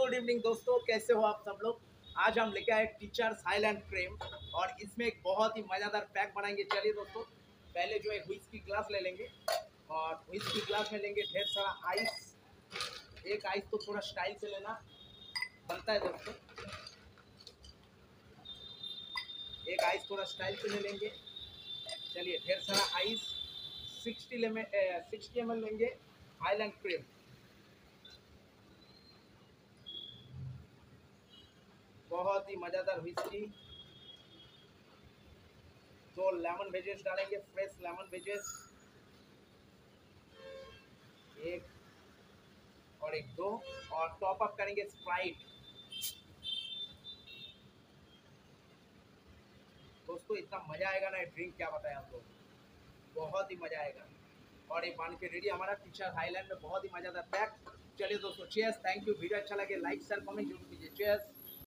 Good evening दोस्तों, कैसे हो आप सब लोग। आज हम लेके आए टीचर्स हाईलैंड क्रीम और इसमें एक बहुत ही मज़ेदार पैक बनाएंगे। चलिए दोस्तों, पहले जो है व्हिस्की की ग्लास ले लेंगे और व्हिस्की की ग्लास में लेंगे ढेर सारा आइस। एक आइस तो थोड़ा स्टाइल से लेना बनता है दोस्तों, एक आइस थोड़ा स्टाइल से ले लेंगे। चलिए ढेर सारा आइस 60 ml लेंगे हाईलैंड क्रीम। बहुत ही मज़ेदार व्हिस्की। दो लेमन वेजेस डालेंगे, फ्रेश लेमन वेजेस, एक और एक दो, और टॉप अप करेंगे स्प्राइट। दोस्तों इतना मजा आएगा ना, ड्रिंक क्या बताएं आपको, बहुत ही मजा आएगा। और ये बन के रेडी हमारा टीचर हाईलैंड में बहुत ही मजेदार पैक। चलिए दोस्तों, चीयर्स, थैंक यू। वीडियो अच्छा लगे लाइक शेयर कमेंट जरूर कीजिए। चीयर्स।